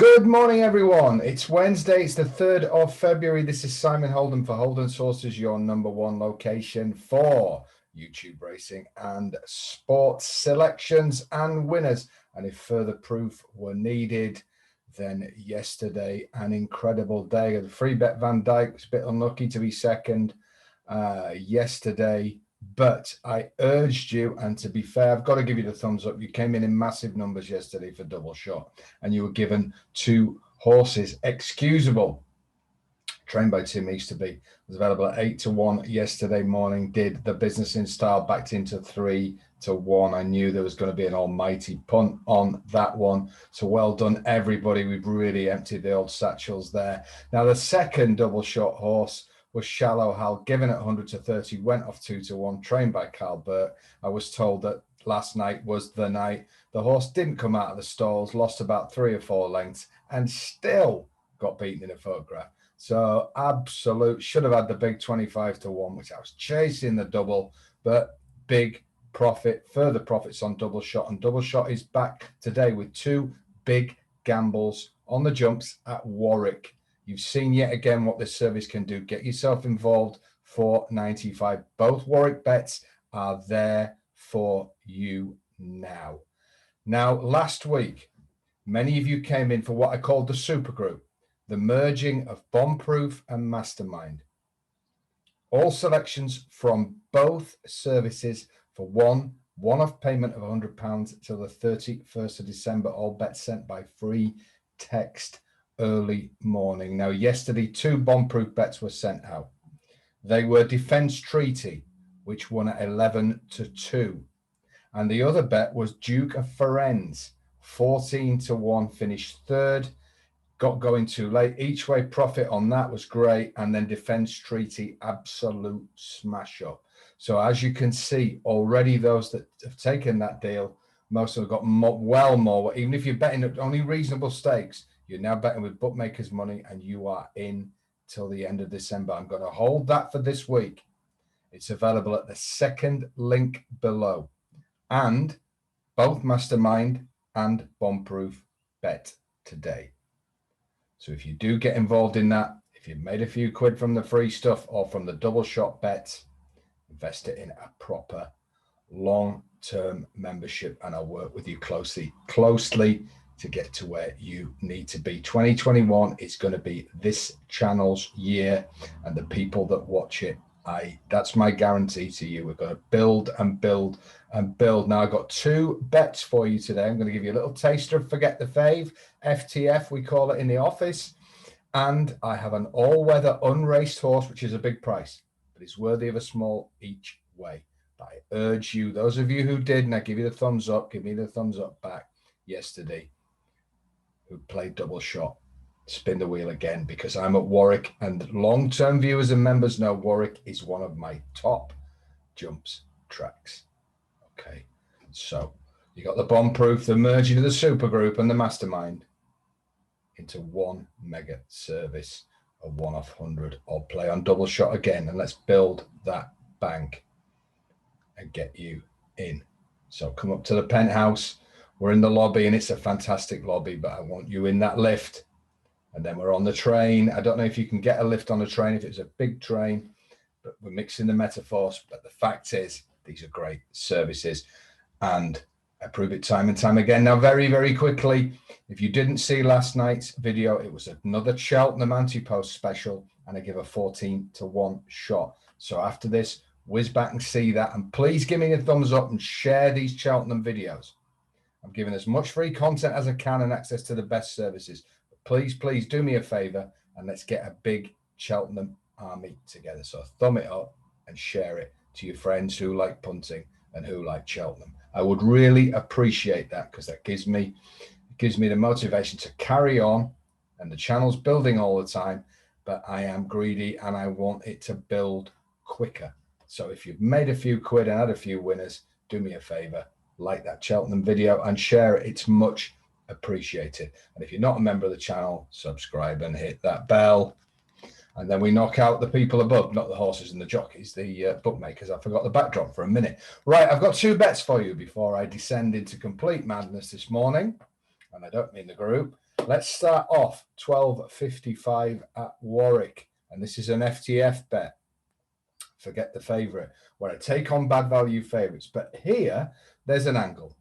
Good morning, everyone. It's Wednesday. It's the 3rd of February. This is Simon Holden for Holden's Horses, your #1 location for YouTube racing and sports selections and winners. And if further proof were needed, then yesterday, an incredible day. The free bet Van Dijk was a bit unlucky to be second yesterday. But I urged you, and to be fair, I've got to give you the thumbs up. You came in massive numbers yesterday for double shot, and you were given 2 horses. Excusable, trained by Tim Easterby, was available at 8 to 1 yesterday morning. Did the business in style, backed into 3 to 1. I knew there was going to be an almighty punt on that one. So well done, everybody. We've really emptied the old satchels there. Now, the second double shot horse was Shallow Hal, given at 100 to 30, went off 2 to 1, trained by Carl Burke. I was told that last night was the night. The horse didn't come out of the stalls, lost about 3 or 4 lengths, and still got beaten in a photograph. So absolute, should have had the big 25 to 1, which I was chasing the double, but big profit, further profits on double shot. And double shot is back today with 2 big gambles on the jumps at Warwick. You've seen yet again what this service can do. Get yourself involved for 95. Both Warwick bets are there for you now. Now, last week, many of you came in for what I called the super group, the merging of BOMBPROOF and Mastermind. All selections from both services for one-off payment of £100 till the 31st of December, all bets sent by free text early morning. Now, yesterday, 2 BOMBPROOF bets were sent out. They were Defence Treaty, which won at 11 to 2. And the other bet was Duke of Firenze, 14 to 1, finished 3rd. Got going too late. Each way profit on that was great. And then Defence Treaty, absolute smash up. So as you can see, already those that have taken that deal, most of them got well more. Even if you're betting at only reasonable stakes, you're now betting with bookmakers' money, and you are in till the end of December. I'm going to hold that for this week. It's available at the second link below. And both Mastermind and BOMBPROOF bet today. So if you do get involved in that, if you've made a few quid from the free stuff or from the double shot bets, invest it in a proper long-term membership, and I'll work with you closely to get to where you need to be. 2021 is going to be this channel's year, and the people that watch it, that's my guarantee to you. We're going to build and build and build. Now, I've got 2 bets for you today. I'm going to give you a little taster of Forget the Fave, FTF, we call it in the office. And I have an all-weather unraced horse, which is a big price, but it's worthy of a small each way. But I urge you, those of you who did, and I give you the thumbs up, give me the thumbs up back yesterday, who played double shot, spin the wheel again, because I'm at Warwick, and long-term viewers and members know Warwick is one of my top jumps tracks. Okay, so you got the BOMBPROOF, the merging of the super group and the Mastermind into one mega service, a one-off 100 odd play on double shot again, and let's build that bank and get you in. So come up to the penthouse. We're in the lobby, and it's a fantastic lobby, but I want you in that lift. And then we're on the train. I don't know if you can get a lift on a train, if it's a big train, but we're mixing the metaphors. But the fact is, these are great services, and I prove it time and time again. Now, very, very quickly, if you didn't see last night's video, it was another Cheltenham anti-post special, and I give a 14 to 1 shot. So after this, whiz back and see that, and please give me a thumbs up and share these Cheltenham videos. I'm giving as much free content as I can and access to the best services. But please do me a favor, and let's get a big Cheltenham army together. So thumb it up and share it to your friends who like punting and who like Cheltenham. I would really appreciate that, because that gives me the motivation to carry on, and the channel's building all the time, but I am greedy and I want it to build quicker. So if you've made a few quid and had a few winners, do me a favor, like that Cheltenham video and share it. It's much appreciated. And if you're not a member of the channel, subscribe and hit that bell. And then we knock out the people above, not the horses and the jockeys, the bookmakers. I forgot the backdrop for a minute. Right, I've got 2 bets for you before I descend into complete madness this morning. And I don't mean the group. Let's start off 12.55 at Warwick. And this is an FTF bet. Forget the favourite, where I take on bad value favourites. But here, there's an angle.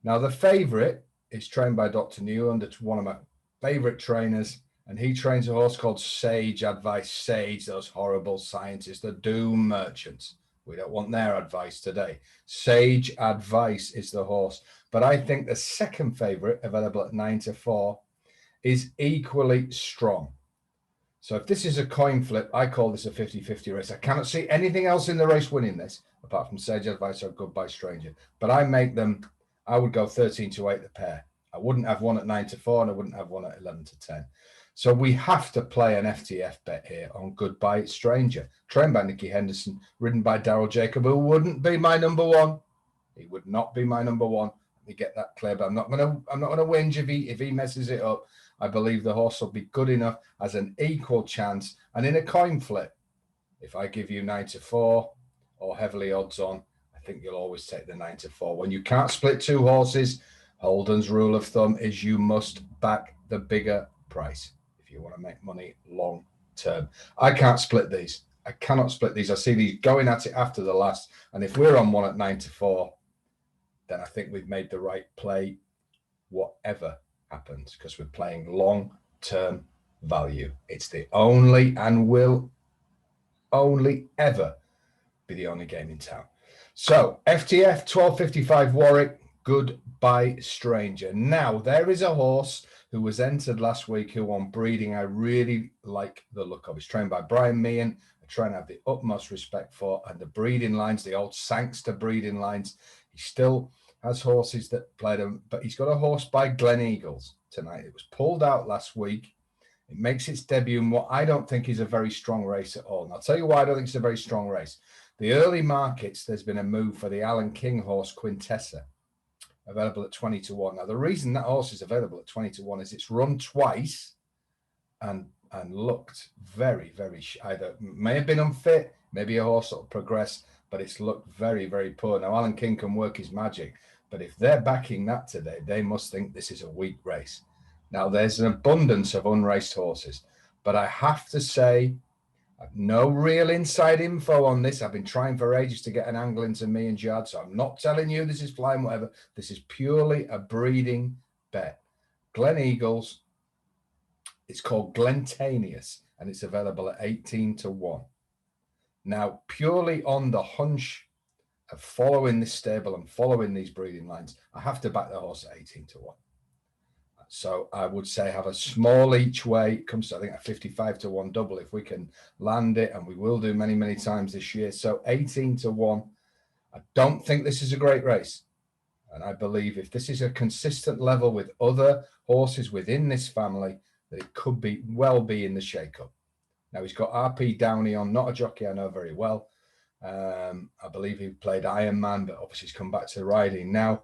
Now, the favourite is trained by Dr. Newland. It's one of my favourite trainers. And he trains a horse called Sage Advice. Sage, those horrible scientists, the doom merchants. We don't want their advice today. Sage Advice is the horse. But I think the second favourite, available at 9-4, is equally strong. So if this is a coin flip, I call this a 50-50 race. I cannot see anything else in the race winning this, apart from Sage Advice or Goodbye Stranger. But I make them, I would go 13-8 the pair. I wouldn't have one at 9-4 and I wouldn't have one at 11-10. So we have to play an FTF bet here on Goodbye Stranger, trained by Nicky Henderson, ridden by Daryl Jacob, who wouldn't be my number one. He would not be my number one. Let me get that clear. But I'm not gonna whinge if he messes it up. I believe the horse will be good enough as an equal chance. And in a coin flip, if I give you 9-4 or heavily odds on, I think you'll always take the 9-4. When you can't split two horses, Holden's rule of thumb is you must back the bigger price if you want to make money long term. I can't split these. I cannot split these. I see these going at it after the last. And if we're on one at 9-4, then I think we've made the right play, whatever happens, because we're playing long-term value. It's the only and will only ever be the only game in town. So FTF 12.55 Warwick, Goodbye Stranger. Now there is a horse who was entered last week who on breeding I really like the look of. He's trained by Brian Meehan. I try and have the utmost respect for, and the breeding lines, the old Sangster breeding lines, he still has horses that played him, but he's got a horse by Glen Eagles tonight. It was pulled out last week. It makes its debut in what I don't think is a very strong race at all. And I'll tell you why I don't think it's a very strong race. The early markets, there's been a move for the Alan King horse, Quintessa, available at 20-1. Now, the reason that horse is available at 20-1 is it's run twice and looked very, very, either may have been unfit, maybe a horse that will progress, but it's looked very, very poor. Now, Alan King can work his magic, but if they're backing that today, they must think this is a weak race. Now, there's an abundance of unraced horses, but I have to say, I've no real inside info on this. I've been trying for ages to get an angle into me and Jad, so I'm not telling you this is flying whatever. This is purely a breeding bet. Glen Eagles, it's called Glentanius, and it's available at 18-1. Now, purely on the hunch of following this stable and following these breeding lines, I have to back the horse at 18-1. So I would say have a small each way. It comes to, I think, a 55-1 double if we can land it, and we will do many, many times this year. So 18-1. I don't think this is a great race. And I believe if this is a consistent level with other horses within this family, that it could be well be in the shake-up. Now, he's got RP Downey on, not a jockey I know very well. I believe he played Iron Man, but obviously he's come back to the riding now.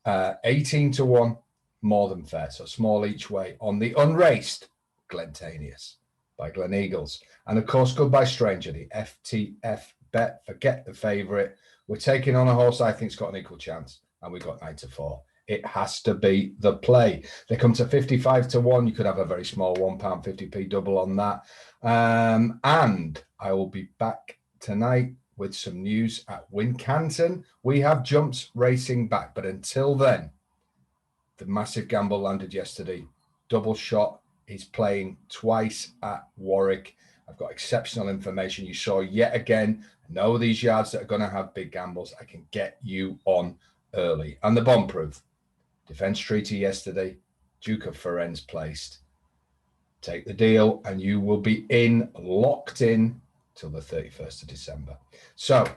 18-1, more than fair. So small each way on the unraced Glentanius by Glen Eagles. And of course, Goodbye Stranger, the FTF bet. Forget the favourite. We're taking on a horse I think's got an equal chance, and we've got 9-4. It has to be the play. They come to 55-1. You could have a very small £1.50p double on that. And I will be back tonight with some news at Wincanton. We have jumps racing back, but until then, the massive gamble landed yesterday. Double shot. He's playing twice at Warwick. I've got exceptional information. You saw yet again, I know these yards that are going to have big gambles. I can get you on early. And the bomb-proof. Defence treaty yesterday. Duke of Ferenz placed. Take the deal and you will be locked in till the 31st of December. So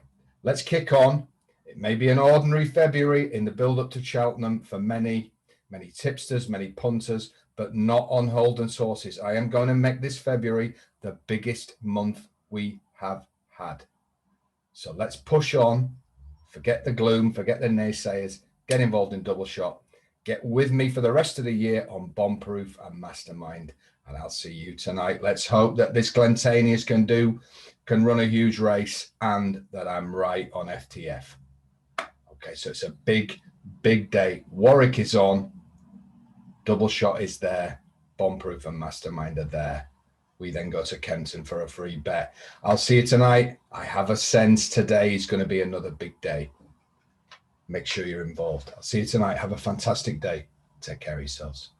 let's kick on. It may be an ordinary February in the build-up to Cheltenham for many tipsters, many punters, but not on Holden's horses. I am going to make this February the biggest month we have had. So let's push on. Forget the gloom, forget the naysayers, get involved in double shot. Get with me for the rest of the year on BOMBPROOF and Mastermind, and I'll see you tonight. Let's hope that this Glentanius can run a huge race and that I'm right on FTF. Okay, so it's a big day. Warwick is on. Double Shot is there. Bombproof and Mastermind are there. We then go to Kenton for a free bet. I'll see you tonight. I have a sense today is going to be another big day. Make sure you're involved. I'll see you tonight. Have a fantastic day. Take care of yourselves.